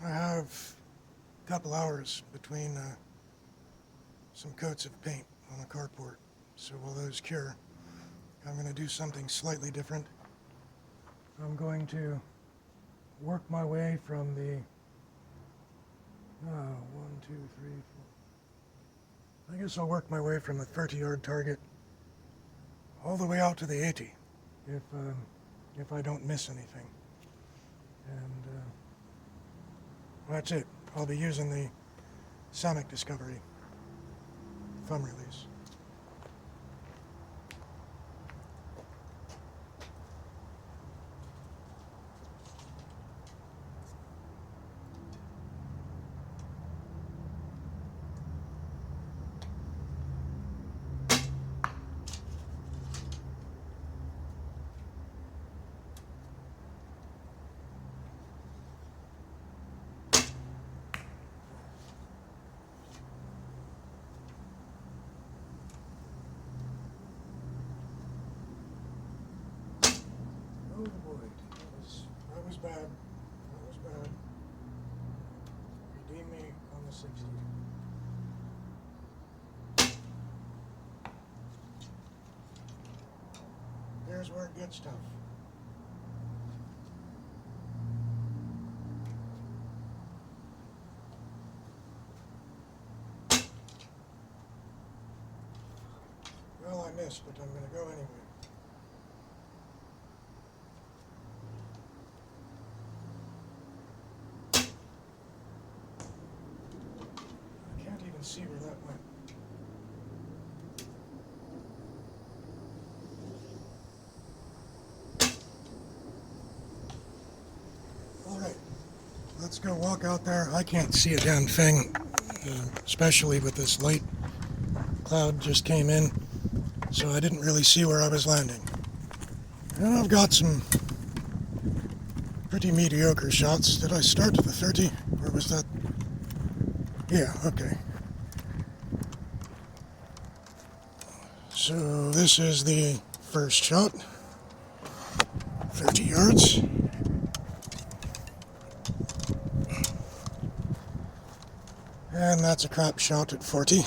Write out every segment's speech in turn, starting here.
I have a couple hours between some coats of paint on the carport. So while those cure, I'm going to do something slightly different. I'm going to work my way from the 1, 2, 3, 4. I guess I'll work my way from the 30-yard target all the way out to the 80 if I don't miss anything. And that's it. I'll be using the Samick Discovery thumb release. Oh boy, that was bad. That was bad. Redeem me on the 60. Here's where it gets tough. Well, I missed, but I'm going to go anyway. I can't even see where that went. All right, let's go walk out there. I can't see a damn thing, especially with this light cloud just came in, so I didn't really see where I was landing. And I've got some pretty mediocre shots. Did I start at the 30, or was that? Yeah, okay. So this is the first shot, 30 yards. And that's a crap shot at 40.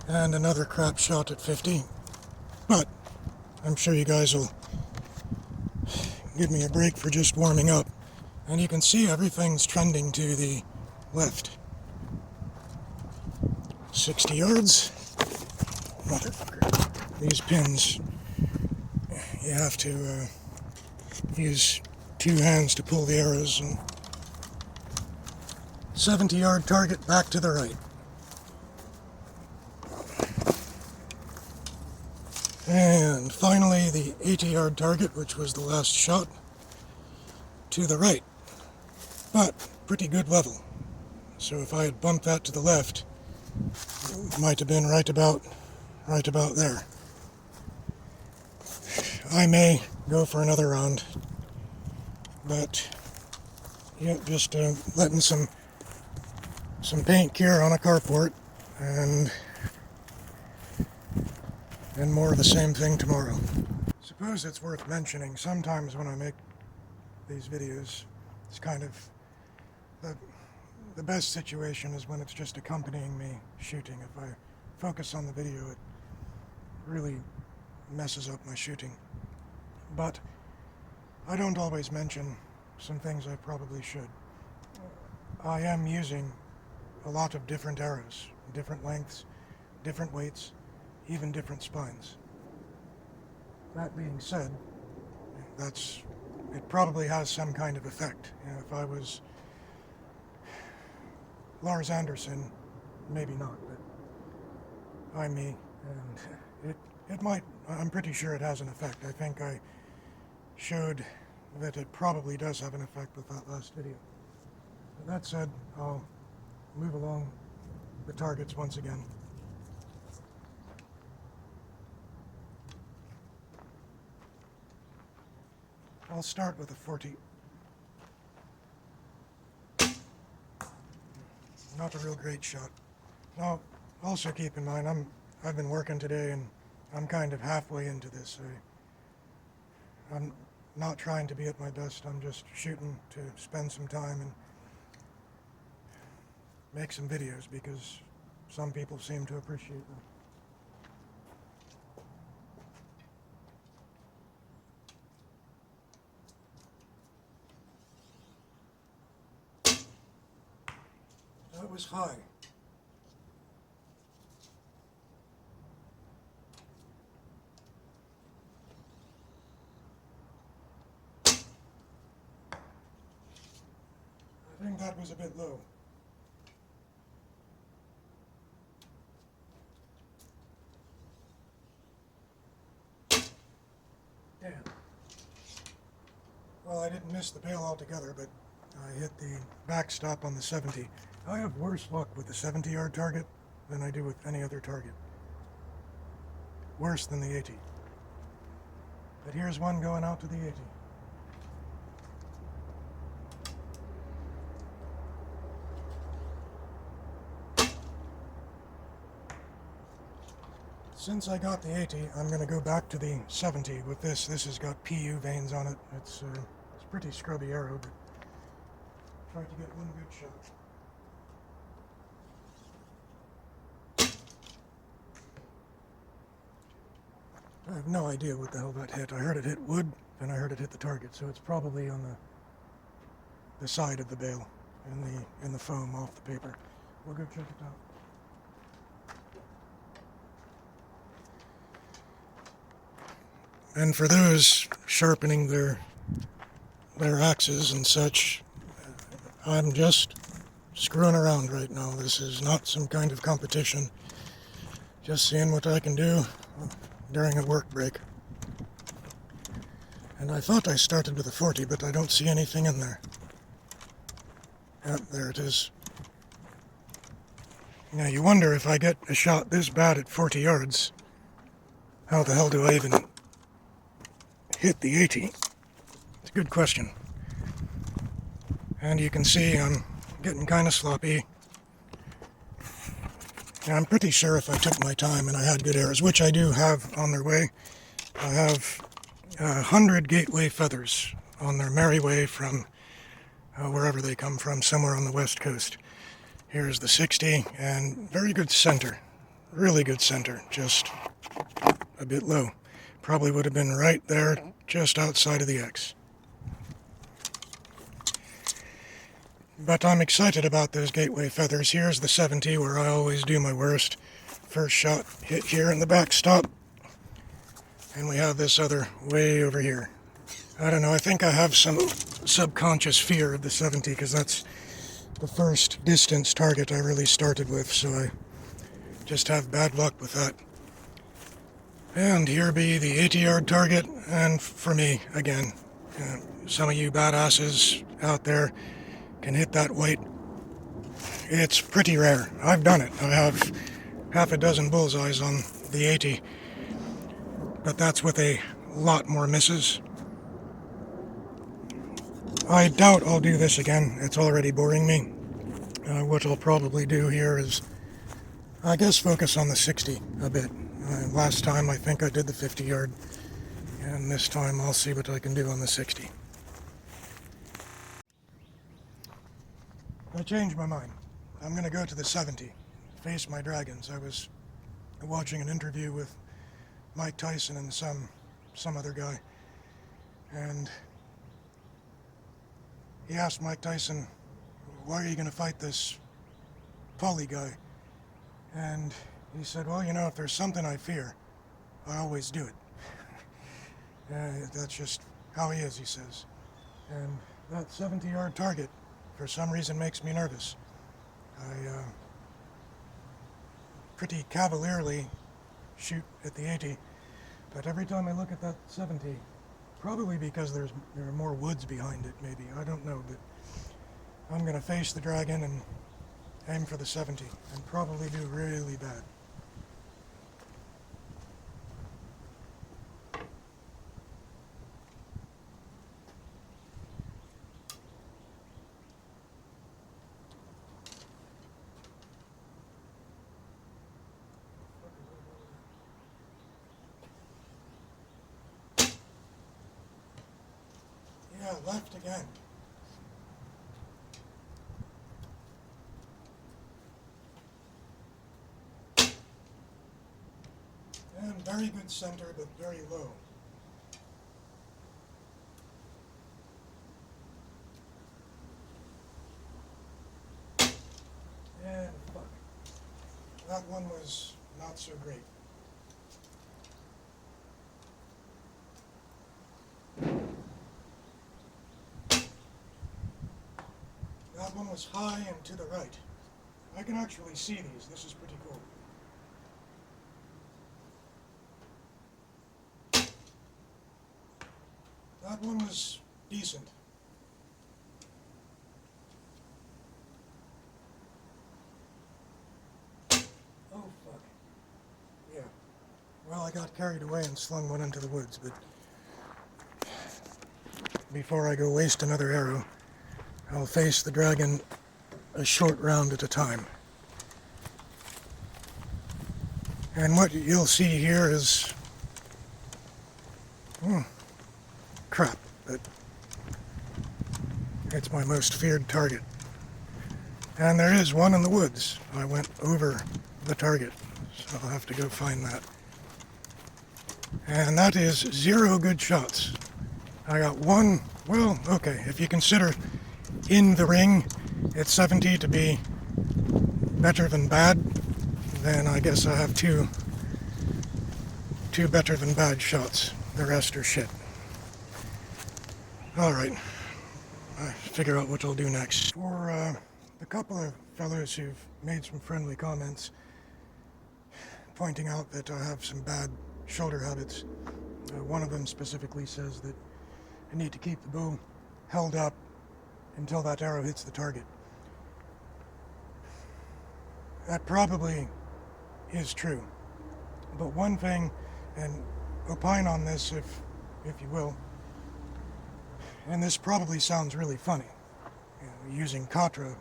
And another crap shot at 50. But I'm sure you guys will give me a break for just warming up. And you can see everything's trending to the left. 60 yards. Motherfucker. These pins, you have to use two hands to pull the arrows. And 70-yard target back to the right. And finally the 80-yard target, which was the last shot, to the right. But pretty good level. So if I had bumped that to the left, it might have been right about there. I may go for another round, but yeah, just letting some paint cure on a carport, and more of the same thing tomorrow. Suppose it's worth mentioning, sometimes when I make these videos, it's kind of the best situation is when it's just accompanying me shooting. If I focus on the video, it really messes up my shooting. But I don't always mention some things I probably should. I am using a lot of different arrows, different lengths, different weights, even different spines. That being said, it probably has some kind of effect. You know, if I was Lars Anderson, maybe not, but I'm me, and it might, I'm pretty sure it has an effect. I think I showed that it probably does have an effect with that last video. But that said, I'll move along the targets once again. I'll start with a 40. Not a real great shot. Now, also keep in mind, I've been working today and I'm kind of halfway into this. I'm not trying to be at my best. I'm just shooting to spend some time and make some videos because some people seem to appreciate them. That was high. I think that was a bit low. Damn. Well, I didn't miss the bail altogether, but I hit the backstop on the 70. I have worse luck with the 70-yard target than I do with any other target. Worse than the 80. But here's one going out to the 80. Since I got the 80, I'm going to go back to the 70 with this. This has got PU veins on it. It's a pretty scrubby arrow, but try to get one good shot. I have no idea what the hell that hit. I heard it hit wood, and I heard it hit the target, so it's probably on the side of the bail, in the foam off the paper. We'll go check it out. And for those sharpening their axes and such, I'm just screwing around right now. This is not some kind of competition. Just seeing what I can do during a work break. And I thought I started with a 40, but I don't see anything in there. Yep, there it is. Now you wonder, if I get a shot this bad at 40 yards, how the hell do I even hit the 80? It's a good question. And you can see I'm getting kind of sloppy. And I'm pretty sure if I took my time and I had good arrows, which I do have on their way, I have 100 gateway feathers on their merry way from wherever they come from, somewhere on the west coast. Here's the 60, and very good center. Really good center, just a bit low. Probably would have been right there, just outside of the X. But I'm excited about those gateway feathers. Here's the 70, where I always do my worst. First shot hit here in the backstop. And we have this other way over here. I don't know, I think I have some subconscious fear of the 70, because that's the first distance target I really started with, so I just have bad luck with that. And here be the 80-yard target, and for me, again, some of you badasses out there can hit that weight. It's pretty rare. I've done it. I have half a dozen bullseyes on the 80, but that's with a lot more misses. I doubt I'll do this again. It's already boring me. What I'll probably do here is, I guess, focus on the 60 a bit. Last time I think I did the 50-yard, and this time I'll see what I can do on the 60. I changed my mind. I'm going to go to the 70, face my dragons. I was watching an interview with Mike Tyson and some other guy, and he asked Mike Tyson, why are you going to fight this Pauly guy? And he said, well, you know, if there's something I fear, I always do it. That's just how he is, he says. And that 70-yard target, for some reason, makes me nervous. I pretty cavalierly shoot at the 80, but every time I look at that 70, probably because there are more woods behind it, maybe, I don't know, but I'm going to face the dragon and aim for the 70, and probably do really bad. Yeah, left again. And very good center, but very low. And fuck. That one was not so great. That one was high and to the right. I can actually see these. This is pretty cool. That one was decent. Oh, fuck. Yeah. Well, I got carried away and slung one into the woods, but before I go waste another arrow, I'll face the dragon a short round at a time. And what you'll see here is crap, but it's my most feared target. And there is one in the woods. I went over the target, so I'll have to go find that. And that is 0 good shots. I got one, well, okay, if you consider in the ring it's 70 to be better than bad, then I guess I have two better than bad shots. The rest are shit. Alright, I figure out what I'll do next. For a couple of fellows who've made some friendly comments pointing out that I have some bad shoulder habits, one of them specifically says that I need to keep the bow held up until that arrow hits the target. That probably is true. But one thing, and opine on this if you will, and this probably sounds really funny, using Katra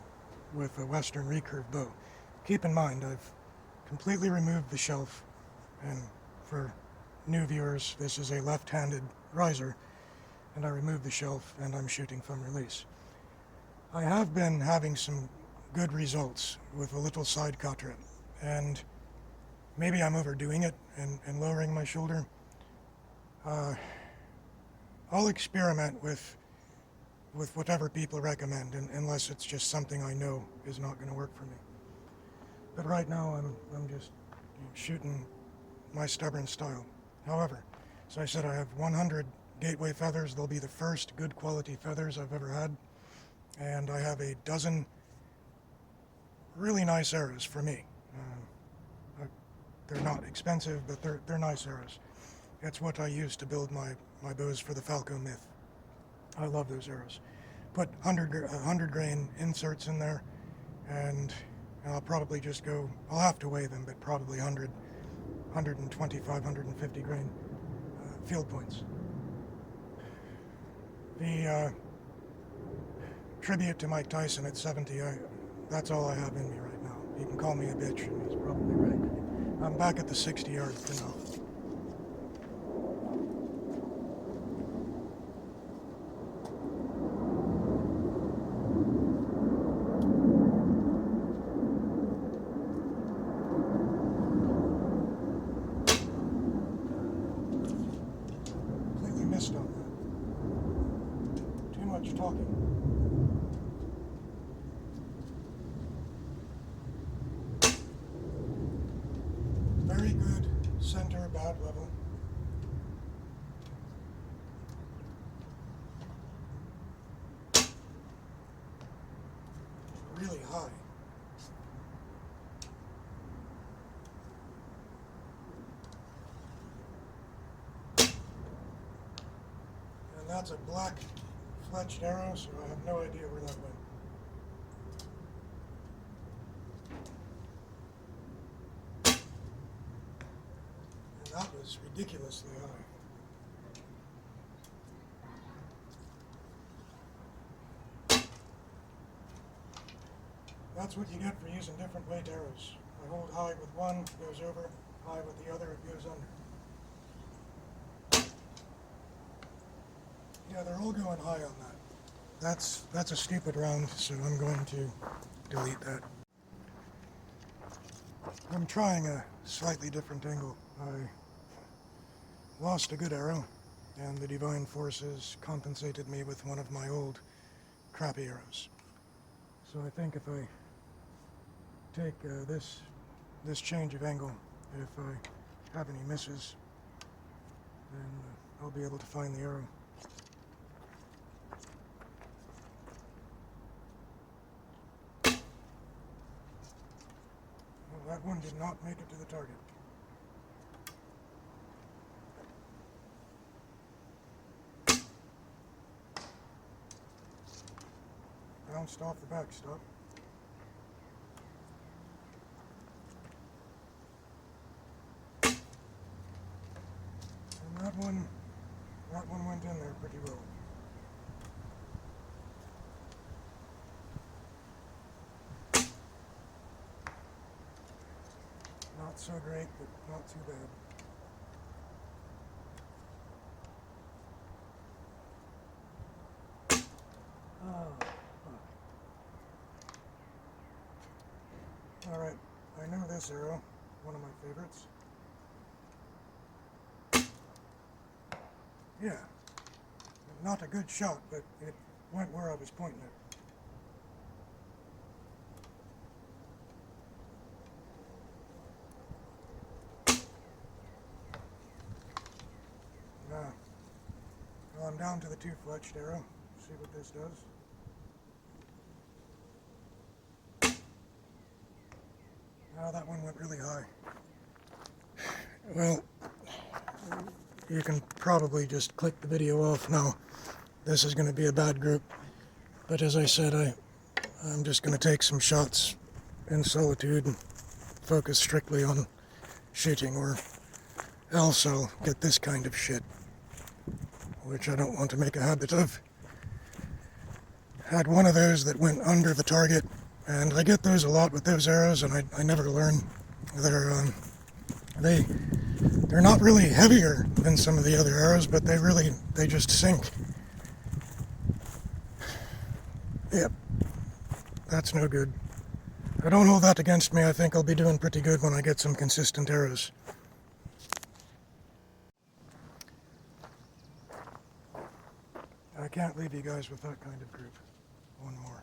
with a Western recurve bow. Keep in mind, I've completely removed the shelf, and for new viewers, this is a left-handed riser, and I removed the shelf and I'm shooting from release. I have been having some good results with a little side Katra, and maybe I'm overdoing it and lowering my shoulder. I'll experiment with whatever people recommend, unless it's just something I know is not going to work for me. But right now I'm just shooting my stubborn style. However, as I said, I have 100 gateway feathers. They'll be the first good quality feathers I've ever had. And I have a dozen really nice arrows for me. They're not expensive, but they're nice arrows. That's what I use to build my bows for the Falco myth. I love those arrows. Put 100 grain inserts in there, and I'll probably just go, I'll have to weigh them, but probably 100, 125, 150 grain field points. The tribute to Mike Tyson at 70, that's all I have in me right now. You can call me a bitch, and he's probably right. I'm back at the 60 yard for now. Completely missed on that. Too much talking. Very good center, bad level. Really high. And that's a black fletched arrow, so I have no idea where that went. That was ridiculously high. That's what you get for using different weight arrows. I hold high with one, it goes over, high with the other, it goes under. Yeah, they're all going high on that. That's a stupid round, so I'm going to delete that. I'm trying a slightly different angle. I lost a good arrow, and the divine forces compensated me with one of my old crappy arrows. So I think if I take this change of angle, if I have any misses, then I'll be able to find the arrow. Well, that one did not make it to the target. Bounced off the backstop. And that one went in there pretty well. Not so great, but not too bad. Oh, fuck. Alright, I know this arrow, one of my favorites. Yeah, not a good shot, but it went where I was pointing it. Well, I'm down to the two-fletched arrow. See what this does. Oh, that one went really high. Well, you can probably just click the video off now. This is going to be a bad group. But as I said, I'm just going to take some shots in solitude and focus strictly on shooting, or else I'll get this kind of shit, which I don't want to make a habit of. Had one of those that went under the target, and I get those a lot with those arrows, and I never learn. They're not really heavier than some of the other arrows, but they just sink. Yep, that's no good. I don't hold that against me. I think I'll be doing pretty good when I get some consistent arrows. I can't leave you guys with that kind of group. One more.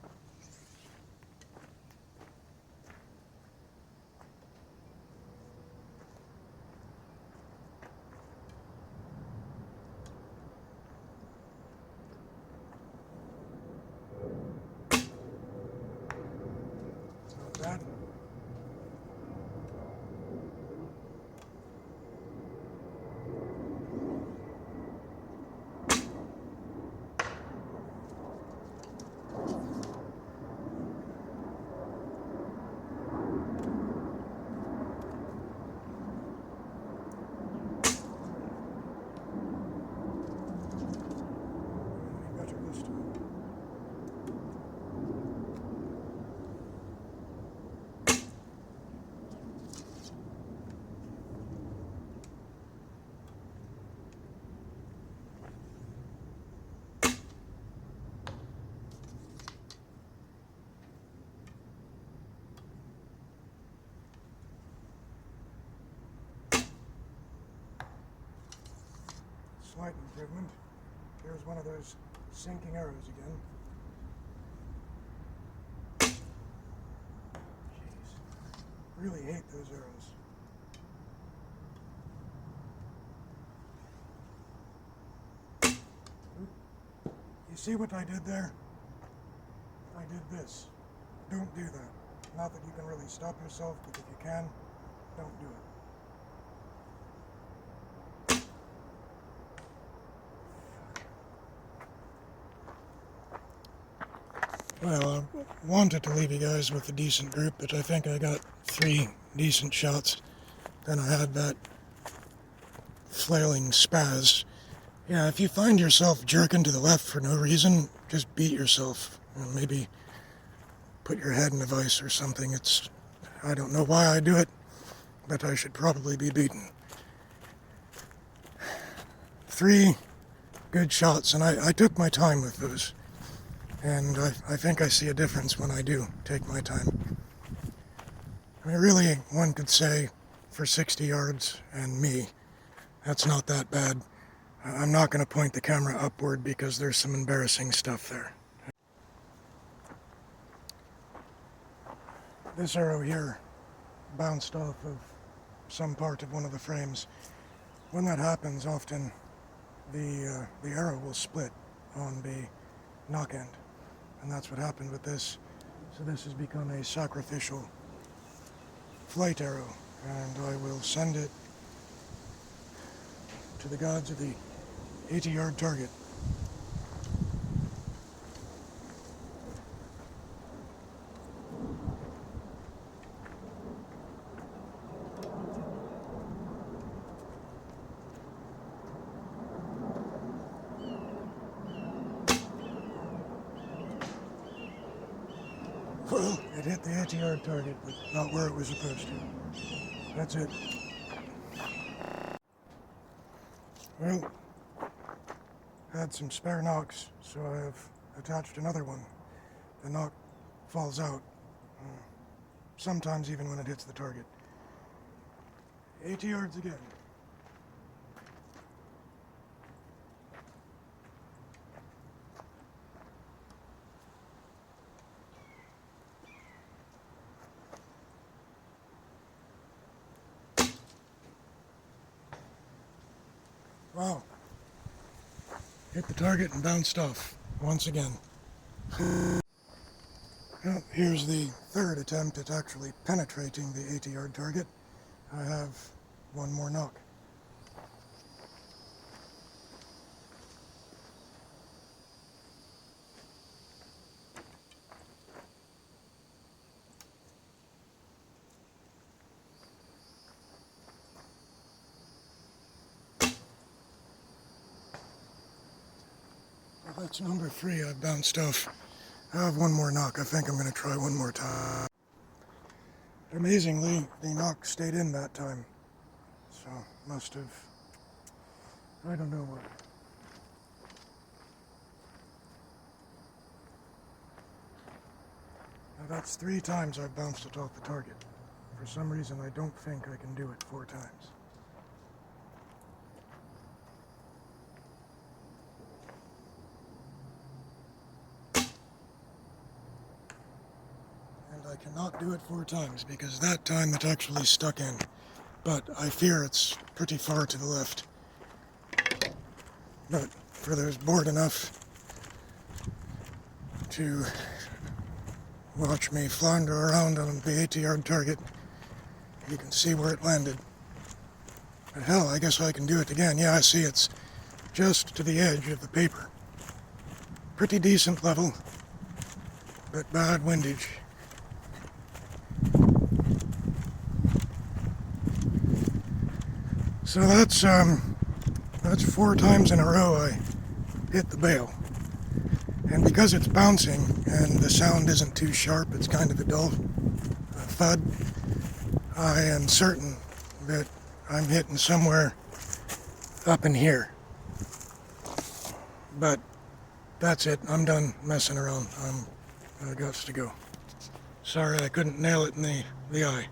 Not bad. Better this time. Slight improvement. Here's one of those sinking arrows again. Jeez. Really hate those arrows. Oop. You see what I did there? I did this. Don't do that. Not that you can really stop yourself, but if you can, don't do it. Well, I wanted to leave you guys with a decent group, but I think I got 3 decent shots. Then I had that flailing spaz. Yeah, if you find yourself jerking to the left for no reason, just beat yourself. And maybe put your head in a vice or something. I don't know why I do it, but I should probably be beaten. 3 good shots, and I took my time with those. And I think I see a difference when I do take my time. I mean, really, one could say for 60 yards and me, that's not that bad. I'm not going to point the camera upward because there's some embarrassing stuff there. This arrow here bounced off of some part of one of the frames. When that happens, often the arrow will split on the knock end. And that's what happened with this. So this has become a sacrificial flight arrow, and I will send it to the gods of the 80-yard target. Well, it hit the 80-yard target, but not where it was supposed to. That's it. Well, had some spare knocks, so I have attached another one. The knock falls out, sometimes even when it hits the target. 80 yards again. Wow. Hit the target and bounced off once again. Well, here's the third attempt at actually penetrating the 80-yard target. I have one more knock. Well, that's number 3. I've bounced off. I have one more knock. I think I'm going to try one more time. Amazingly, the knock stayed in that time. So, must have... I don't know what. Now that's 3 times I've bounced it off the target. For some reason, I don't think I can do it 4 times. I cannot do it 4 times because that time it actually stuck in. But I fear it's pretty far to the left. But for those bored enough to watch me flounder around on the 80-yard target, you can see where it landed. But hell, I guess I can do it again. Yeah, I see it's just to the edge of the paper. Pretty decent level, but bad windage. So that's 4 times in a row I hit the bail. And because it's bouncing and the sound isn't too sharp, it's kind of a dull thud, I am certain that I'm hitting somewhere up in here. But that's it. I'm done messing around. I got to go. Sorry I couldn't nail it in the eye.